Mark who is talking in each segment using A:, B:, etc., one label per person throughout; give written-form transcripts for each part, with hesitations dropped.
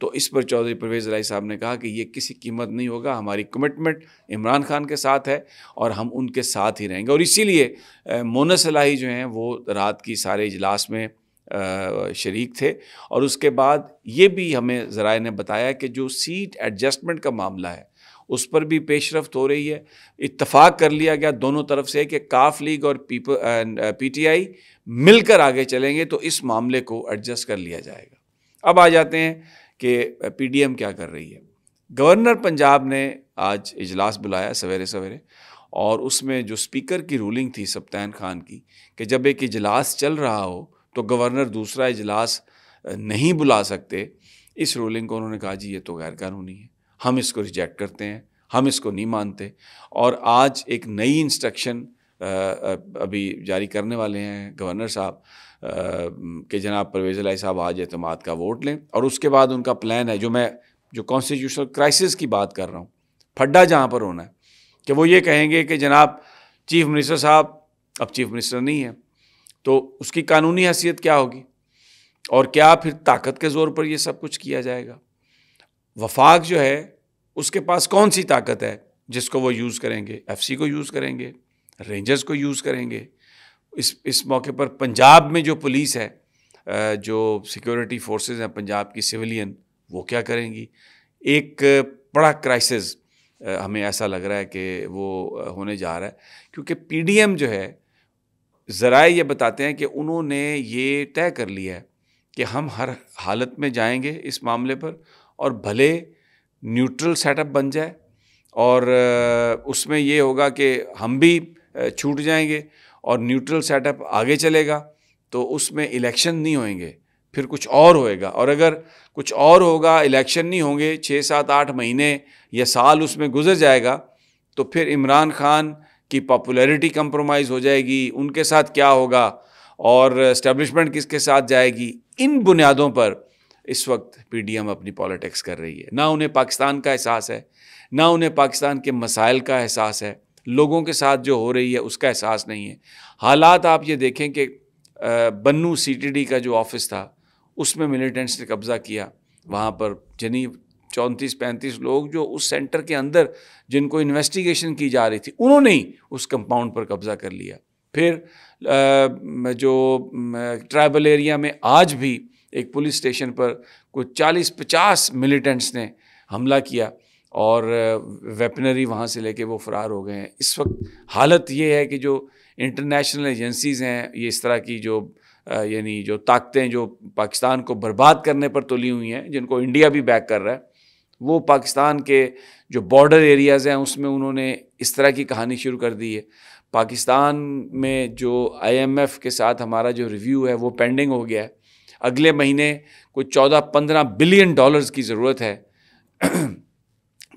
A: تو اس پر چودھری پرویز الہی صاحب نے کہا کہ یہ کسی قیمت نہیں ہوگا، ہماری کمٹمنٹ عمران خان کے ساتھ ہے اور ہم ان کے ساتھ ہی رہیں گے. اور اسی لیے مونس الہی جو ہیں وہ رات کی سارے اجلاس میں شریک تھے. اور اس کے بعد یہ بھی ہمیں ذرائع نے بتایا کہ جو سیٹ ایڈجسٹمنٹ کا معاملہ ہے اس پر بھی پیش رفت ہو رہی ہے. اتفاق کر لیا گیا دونوں طرف سے کہ کاف لیگ اور پی ٹی آئی مل کر آگے چلیں گے تو اس معاملے کو ایڈجسٹ کر لیا جائے گا. اب آ جاتے ہیں کہ پی ڈی ایم کیا کر رہی ہے. گورنر پنجاب نے آج اجلاس بلایا سویرے سویرے، اور اس میں جو اسپیکر کی رولنگ تھی سبطین خان کی کہ جب ایک اجلاس چل رہا ہو تو گورنر دوسرا اجلاس نہیں بلا سکتے، اس رولنگ کو انہوں نے کہا جی یہ تو غیر قانونی ہے، ہم اس کو ریجیکٹ کرتے ہیں، ہم اس کو نہیں مانتے. اور آج ایک نئی انسٹرکشن ابھی جاری کرنے والے ہیں گورنر صاحب کہ جناب پرویز الہی صاحب آج اعتماد کا ووٹ لیں. اور اس کے بعد ان کا پلان ہے جو کانسٹیٹیوشنل کرائسس کی بات کر رہا ہوں، پھڈا جہاں پر ہونا ہے، کہ وہ یہ کہیں گے کہ جناب چیف منسٹر صاحب اب چیف منسٹر نہیں ہے تو اس کی قانونی حیثیت کیا ہوگی، اور کیا پھر طاقت کے زور پر یہ سب کچھ کیا جائے گا. وفاق جو ہے اس کے پاس کون سی طاقت ہے جس کو وہ یوز کریں گے؟ ایف سی کو یوز کریں گے، رینجرز کو یوز کریں گے. اس موقع پر پنجاب میں جو پولیس ہے، جو سیکیورٹی فورسز ہیں پنجاب کی سویلین، وہ کیا کریں گی؟ ایک بڑا کرائسس ہمیں ایسا لگ رہا ہے کہ وہ ہونے جا رہا ہے، کیونکہ پی ڈی ایم جو ہے ذرائع یہ بتاتے ہیں کہ انہوں نے یہ طے کر لیا ہے کہ ہم ہر حالت میں جائیں گے اس معاملے پر، اور بھلے نیوٹرل سیٹ اپ بن جائے اور اس میں یہ ہوگا کہ ہم بھی چھوٹ جائیں گے اور نیوٹرل سیٹ اپ آگے چلے گا تو اس میں الیکشن نہیں ہوئیں گے، پھر کچھ اور ہوئے گا. اور اگر کچھ اور ہوگا، الیکشن نہیں ہوں گے، 6 7 8 مہینے یا سال اس میں گزر جائے گا، تو پھر عمران خان کی پاپولیرٹی کمپرومائز ہو جائے گی، ان کے ساتھ کیا ہوگا اور اسٹیبلشمنٹ کس کے ساتھ جائے گی. ان بنیادوں پر اس وقت پی ڈی ایم اپنی پالیٹکس کر رہی ہے. نہ انہیں پاکستان کا احساس ہے، نہ انہیں پاکستان کے مسائل کا احساس ہے، لوگوں کے ساتھ جو ہو رہی ہے اس کا احساس نہیں ہے. حالات آپ یہ دیکھیں کہ بنو سی ٹی ڈی کا جو آفس تھا اس میں ملیٹنٹس نے قبضہ کیا، وہاں پر 34 35 لوگ جو اس سینٹر کے اندر جن کو انویسٹیگیشن کی جا رہی تھی انہوں نے ہی اس کمپاؤنڈ پر قبضہ کر لیا. پھر جو ٹرائبل ایریا میں آج بھی ایک پولیس اسٹیشن پر کوئی 40-50 ملیٹنٹس نے حملہ کیا اور ویپنری وہاں سے لے کے وہ فرار ہو گئے ہیں. اس وقت حالت یہ ہے کہ جو انٹرنیشنل ایجنسیز ہیں، یہ اس طرح کی یعنی جو طاقتیں جو پاکستان کو برباد کرنے پر تلی ہوئی ہیں، جن کو انڈیا بھی بیک کر رہا ہے، وہ پاکستان کے جو بارڈر ایریاز ہیں اس میں انہوں نے اس طرح کی کہانی شروع کر دی ہے. پاکستان میں جو آئی ایم ایف کے ساتھ ہمارا جو ریویو ہے وہ پینڈنگ ہو گیا ہے. اگلے مہینے کوئی 14-15 بلین ڈالرز کی ضرورت ہے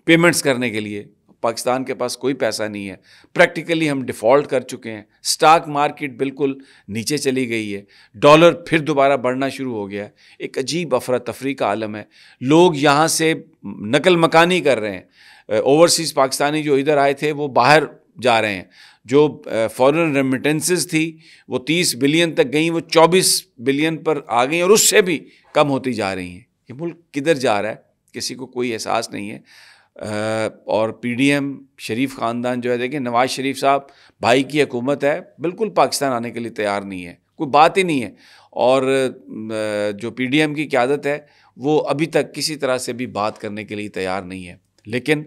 A: پیمنٹس کرنے کے لیے. پاکستان کے پاس کوئی پیسہ نہیں ہے، پریکٹیکلی ہم ڈیفالٹ کر چکے ہیں. سٹاک مارکیٹ بالکل نیچے چلی گئی ہے، ڈالر پھر دوبارہ بڑھنا شروع ہو گیا ہے. ایک عجیب افراتفری کا عالم ہے. لوگ یہاں سے نقل مکانی کر رہے ہیں. اوورسیز پاکستانی جو ادھر آئے تھے وہ باہر جا رہے ہیں. جو فورن ریمیٹنسز تھی وہ 30 بلین تک گئیں، وہ 24 بلین پر آ گئیں اور اس سے بھی کم ہوتی جا رہی ہیں. یہ ملک کدھر جا رہا ہے کسی کو کوئی احساس نہیں ہے. اور پی ڈی ایم شریف خاندان جو ہے، دیکھیں نواز شریف صاحب بھائی کی حکومت ہے، بالکل پاکستان آنے کے لیے تیار نہیں ہے، کوئی بات ہی نہیں ہے. اور جو پی ڈی ایم کی قیادت ہے وہ ابھی تک کسی طرح سے بھی بات کرنے کے لیے تیار نہیں ہے. لیکن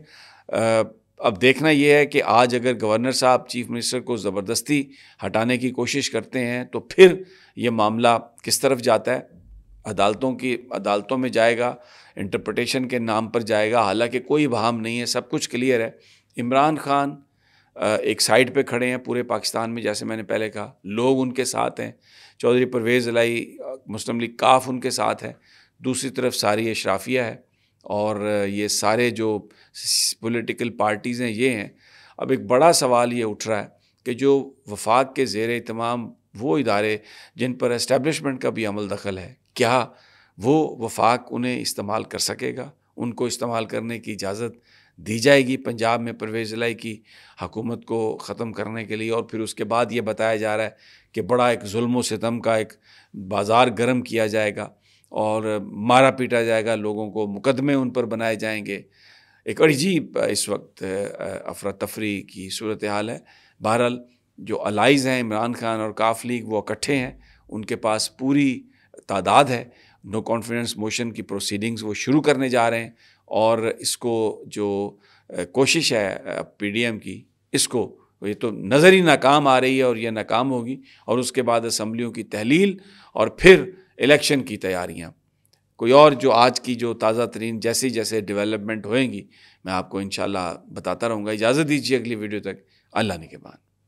A: اب دیکھنا یہ ہے کہ آج اگر گورنر صاحب چیف منسٹر کو زبردستی ہٹانے کی کوشش کرتے ہیں تو پھر یہ معاملہ کس طرف جاتا ہے؟ عدالتوں میں جائے گا، انٹرپریٹیشن کے نام پر جائے گا. حالانکہ کوئی بہام نہیں ہے، سب کچھ کلیئر ہے. عمران خان ایک سائڈ پہ کھڑے ہیں پورے پاکستان میں، جیسے میں نے پہلے کہا، لوگ ان کے ساتھ ہیں. چودھری پرویز الہی، مسلم لیگ کاف ان کے ساتھ ہے. دوسری طرف ساری اشرافیہ ہے اور یہ سارے جو پولیٹیکل پارٹیز ہیں یہ ہیں. اب ایک بڑا سوال یہ اٹھ رہا ہے کہ جو وفاق کے زیر اہتمام وہ ادارے جن پر اسٹیبلشمنٹ کا بھی عمل دخل ہے، کیا وہ وفاق انہیں استعمال کر سکے گا؟ ان کو استعمال کرنے کی اجازت دی جائے گی پنجاب میں پرویز الہی کی حکومت کو ختم کرنے کے لیے؟ اور پھر اس کے بعد یہ بتایا جا رہا ہے کہ بڑا ایک ظلم و ستم کا ایک بازار گرم کیا جائے گا اور مارا پیٹا جائے گا لوگوں کو، مقدمے ان پر بنائے جائیں گے. ایک عجیب اس وقت افراتفری کی صورتحال ہے. بہرحال جو الائز ہیں عمران خان اور کاف لیگ وہ اکٹھے ہیں، ان کے پاس پوری تعداد ہے. نو کانفیڈنس موشن کی پروسیڈنگز وہ شروع کرنے جا رہے ہیں، اور اس کو جو کوشش ہے پی ڈی ایم کی، اس کو یہ تو نظر ہی ناکام آ رہی ہے اور یہ ناکام ہوگی. اور اس کے بعد اسمبلیوں کی تحلیل اور پھر الیکشن کی تیاریاں. کوئی اور جو آج کی جو تازہ ترین جیسے جیسے ڈیولپمنٹ ہوئیں گی میں آپ کو انشاءاللہ بتاتا رہوں گا. اجازت دیجیے اگلی ویڈیو تک. اللہ نگہبان.